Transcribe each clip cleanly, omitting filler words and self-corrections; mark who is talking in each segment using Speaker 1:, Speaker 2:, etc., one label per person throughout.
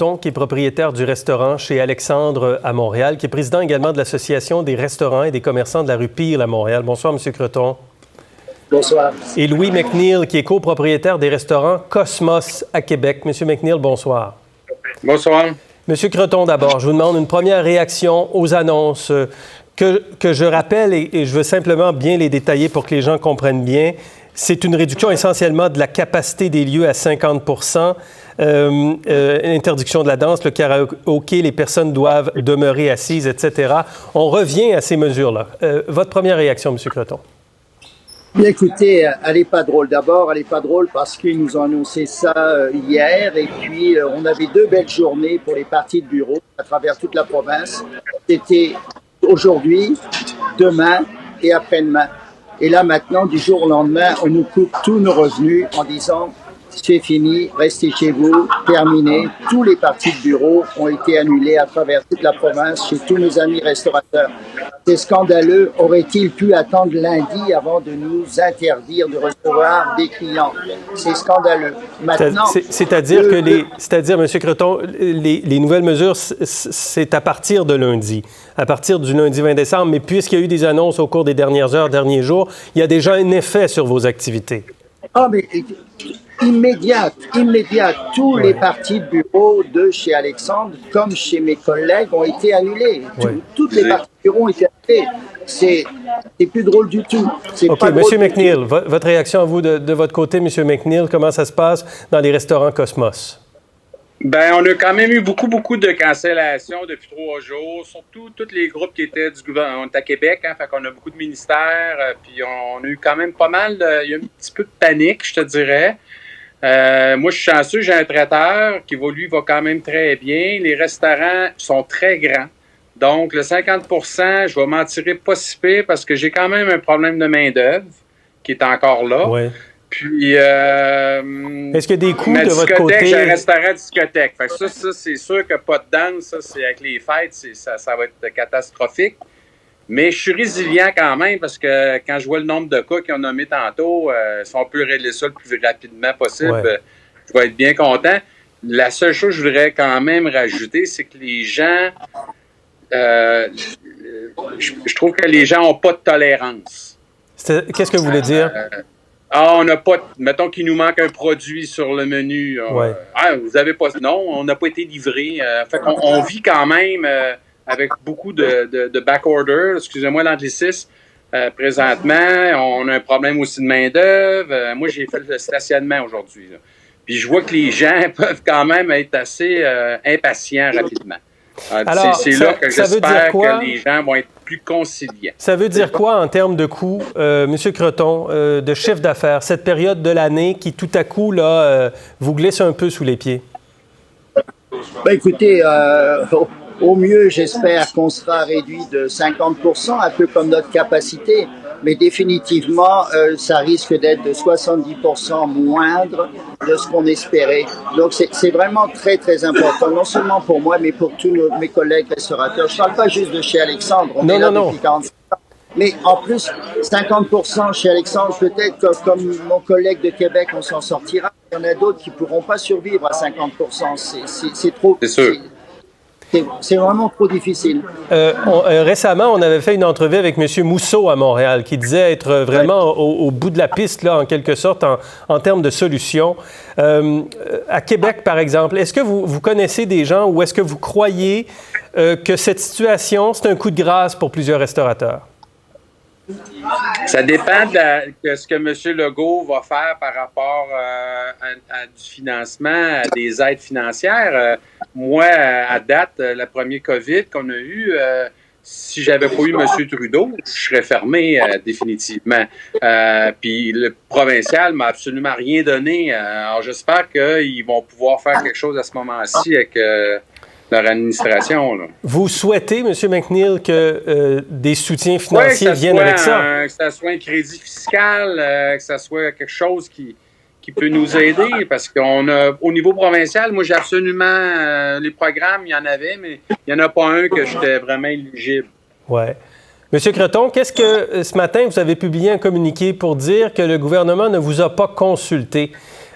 Speaker 1: Creton, qui est propriétaire du restaurant chez Alexandre à Montréal, qui est président également de l'Association des restaurants et des commerçants de la rue Peel à Montréal. Bonsoir, M. Creton.
Speaker 2: Bonsoir.
Speaker 1: Et Louis McNeil, qui est copropriétaire des restaurants Cosmos à Québec. M. McNeil, bonsoir.
Speaker 3: Bonsoir.
Speaker 1: M. Creton, d'abord, je vous demande une première réaction aux annonces que je rappelle, et je veux simplement bien les détailler pour que les gens comprennent bien. C'est une réduction essentiellement de la capacité des lieux à 50 interdiction de la danse, le karaoké, les personnes doivent demeurer assises, etc. On revient à ces mesures-là. Votre première réaction, M. Creton?
Speaker 2: Bien, écoutez, elle n'est pas drôle. D'abord, elle n'est pas drôle parce qu'ils nous ont annoncé ça hier. Et puis, on avait 2 belles journées pour les parties de bureau à travers toute la province. C'était aujourd'hui, demain et après-demain. Et là, maintenant, du jour au lendemain, on nous coupe tous nos revenus en disant « c'est fini, restez chez vous, terminé ». Tous les parties de bureau ont été annulés à travers toute la province chez tous nos amis restaurateurs. C'est scandaleux. Aurait-il pu attendre lundi avant de nous interdire de recevoir des clients? C'est scandaleux. Maintenant,
Speaker 1: c'est-à-dire, M. Creton, les nouvelles mesures, c'est à partir de lundi, à partir du lundi 20 décembre. Mais puisqu'il y a eu des annonces au cours des dernières heures, derniers jours, il y a déjà un effet sur vos activités.
Speaker 2: Ah, mais immédiat. Tous les parties de bureau de chez Alexandre, comme chez mes collègues, ont été annulées. Toutes les parties de bureau ont été annulées. C'est plus drôle du tout.
Speaker 1: OK, M. McNeil, votre réaction à vous de votre côté, M. McNeil, comment ça se passe dans les restaurants Cosmos?
Speaker 3: Bien, on a quand même eu beaucoup de cancellations depuis 3 jours, surtout tous les groupes qui étaient du gouvernement. On est à Québec, fait qu'on a beaucoup de ministères, puis on a eu quand même pas mal il y a un petit peu de panique, je te dirais. Moi, je suis chanceux, j'ai un traiteur qui, lui, va quand même très bien. Les restaurants sont très grands. Donc, le 50 je vais m'en tirer pas si pire parce que j'ai quand même un problème de main-d'œuvre qui est encore là.
Speaker 1: Ouais.
Speaker 3: Puis,
Speaker 1: est-ce qu'il y a des coûts de votre côté?
Speaker 3: J'ai un restaurant discothèque. Fait que ça, c'est sûr que pas de danse, ça, c'est avec les fêtes, ça va être catastrophique. Mais je suis résilient quand même parce que quand je vois le nombre de cas qu'ils ont nommé tantôt, si on peut régler ça le plus rapidement possible, je vais être bien content. La seule chose que je voudrais quand même rajouter, c'est que les gens, je trouve que les gens n'ont pas de tolérance.
Speaker 1: Qu'est-ce que vous voulez dire?
Speaker 3: On n'a pas, mettons qu'il nous manque un produit sur le menu. Vous avez pas, non, on n'a pas été livré. Fait qu'on vit quand même avec beaucoup de back-order, excusez-moi l'anglicisme. Présentement, on a un problème aussi de main-d'œuvre. Moi, j'ai fait le stationnement aujourd'hui. Puis je vois que les gens peuvent quand même être assez impatients rapidement.
Speaker 1: Alors,
Speaker 3: c'est là que j'espère que les gens vont être plus conciliants.
Speaker 1: Ça veut dire quoi en termes de coûts, M. Creton, de chiffre d'affaires, cette période de l'année qui, tout à coup, là, vous glisse un peu sous les pieds?
Speaker 2: Ben, écoutez, au mieux, j'espère qu'on sera réduit de 50 %, un peu comme notre capacité. Mais définitivement, ça risque d'être de 70 % moindre de ce qu'on espérait. Donc, c'est vraiment très, très important, non seulement pour moi, mais pour tous mes collègues restaurateurs. Je ne parle pas juste de chez Alexandre, on est là depuis 45 ans. Mais en plus, 50 % chez Alexandre, peut-être comme mon collègue de Québec, on s'en sortira. Il y en a d'autres qui ne pourront pas survivre à 50 %. C'est trop...
Speaker 3: C'est sûr.
Speaker 2: C'est vraiment trop difficile.
Speaker 1: Récemment, on avait fait une entrevue avec M. Mousseau à Montréal qui disait être vraiment au bout de la piste, là, en quelque sorte, en termes de solutions. À Québec, par exemple, est-ce que vous connaissez des gens ou est-ce que vous croyez que cette situation, c'est un coup de grâce pour plusieurs restaurateurs?
Speaker 3: Ça dépend de ce que M. Legault va faire par rapport à du financement, à des aides financières. Moi, à date, le premier COVID qu'on a eu, si j'avais pas eu M. Trudeau, je serais fermé définitivement. Puis le provincial m'a absolument rien donné. Alors j'espère qu'ils vont pouvoir faire quelque chose à ce moment-ci avec leur administration. Là.
Speaker 1: Vous souhaitez, M. McNeil, que des soutiens financiers viennent avec ça?
Speaker 3: Que ça soit un crédit fiscal, que ça soit quelque chose qui peut nous aider, parce qu'on a, au niveau provincial, moi j'ai absolument les programmes, il y en avait, mais il n'y en a pas un que j'étais vraiment éligible.
Speaker 1: Oui. Monsieur Creton, qu'est-ce que ce matin vous avez publié un communiqué pour dire que le gouvernement ne vous a pas consulté?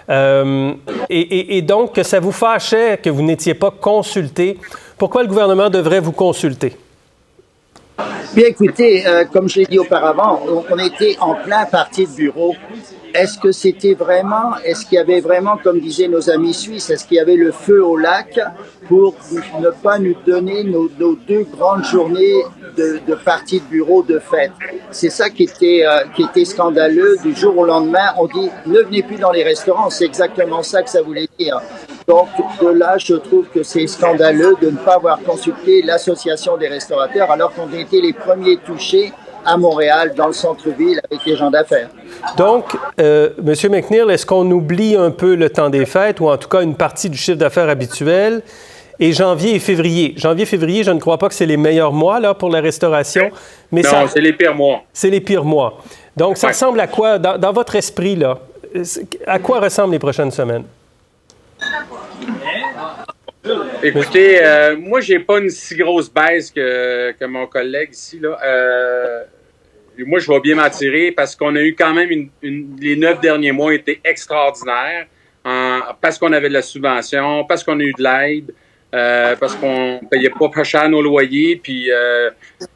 Speaker 1: Et donc, que ça vous fâchait que vous n'étiez pas consulté. Pourquoi le gouvernement devrait vous consulter?
Speaker 2: Bien, écoutez, comme je l'ai dit auparavant, on était en plein parti de bureau. Est-ce qu'il y avait vraiment, comme disaient nos amis suisses, est-ce qu'il y avait le feu au lac pour ne pas nous donner nos 2 grandes journées de partie de bureau de fête? C'est ça qui était scandaleux. Du jour au lendemain, on dit ne venez plus dans les restaurants. C'est exactement ça que ça voulait dire. Donc, de là, je trouve que c'est scandaleux de ne pas avoir consulté l'Association des restaurateurs alors qu'on a été les premiers touchés à Montréal, dans le centre-ville, avec les gens d'affaires.
Speaker 1: Donc, M. McNeil, est-ce qu'on oublie un peu le temps des fêtes ou en tout cas une partie du chiffre d'affaires habituel? Et janvier et février. Janvier-février, je ne crois pas que c'est les meilleurs mois là, pour la restauration. Mais
Speaker 3: non, c'est les pires mois.
Speaker 1: C'est les pires mois. Donc, ça ressemble à quoi, dans votre esprit, là? À quoi ressemblent les prochaines semaines?
Speaker 3: Écoutez, moi, j'ai pas une si grosse baisse que mon collègue ici, là. Moi, je vais bien m'en tirer parce qu'on a eu quand même les 9 derniers mois étaient extraordinaires parce qu'on avait de la subvention, parce qu'on a eu de l'aide, parce qu'on payait pas cher nos loyers. Puis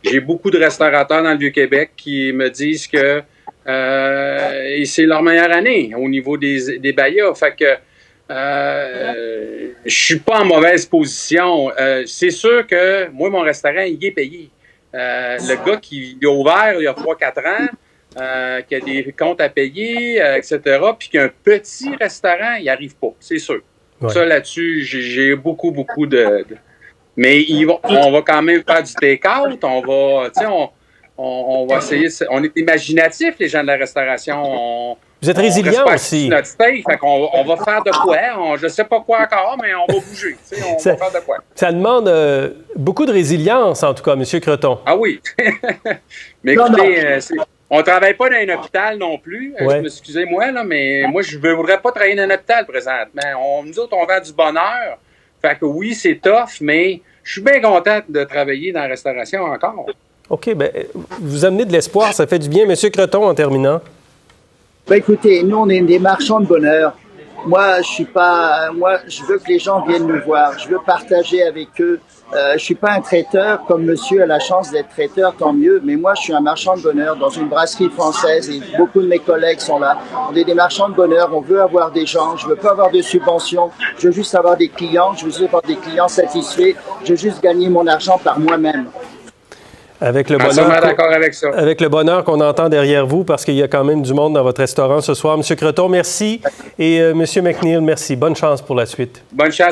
Speaker 3: j'ai beaucoup de restaurateurs dans le Vieux-Québec qui me disent que et c'est leur meilleure année au niveau des baillas. Fait que je suis pas en mauvaise position. C'est sûr que moi, mon restaurant, il est payé. Le gars qui a ouvert il y a 3-4 ans, qui a des comptes à payer, etc., puis qui a un petit restaurant, il n'y arrive pas, c'est sûr. Ouais. Ça, là-dessus, j'ai beaucoup de... Mais on va quand même faire du take-out, on va essayer... On est imaginatifs, les gens de la restauration.
Speaker 1: Vous êtes résilients aussi.
Speaker 3: Notre steak, fait on va faire de quoi? Je ne sais pas quoi encore, mais on va bouger. On va faire de quoi?
Speaker 1: Ça demande beaucoup de résilience, en tout cas, M. Creton.
Speaker 3: Ah oui. Mais écoutez, on ne travaille pas dans un hôpital non plus.
Speaker 1: Ouais.
Speaker 3: Excusez-moi, là, mais moi, je ne voudrais pas travailler dans un hôpital présentement. Nous autres, on vend du bonheur. Fait que oui, c'est tough, mais je suis bien content de travailler dans la restauration encore.
Speaker 1: OK, bien, vous amenez de l'espoir, ça fait du bien. M. Creton, en terminant.
Speaker 2: Ben écoutez, nous, on est des marchands de bonheur. Moi, je veux que les gens viennent nous voir. Je veux partager avec eux. Je suis pas un traiteur, comme monsieur a la chance d'être traiteur, tant mieux. Mais moi, je suis un marchand de bonheur dans une brasserie française et beaucoup de mes collègues sont là. On est des marchands de bonheur. On veut avoir des gens. Je veux pas avoir de subventions. Je veux juste avoir des clients. Je veux juste avoir des clients satisfaits. Je veux juste gagner mon argent par moi-même.
Speaker 1: Avec le bonheur qu'on entend derrière vous, parce qu'il y a quand même du monde dans votre restaurant ce soir. M. Creton, merci. Et M. McNeil, merci. Bonne chance pour la suite.
Speaker 3: Bonne chance.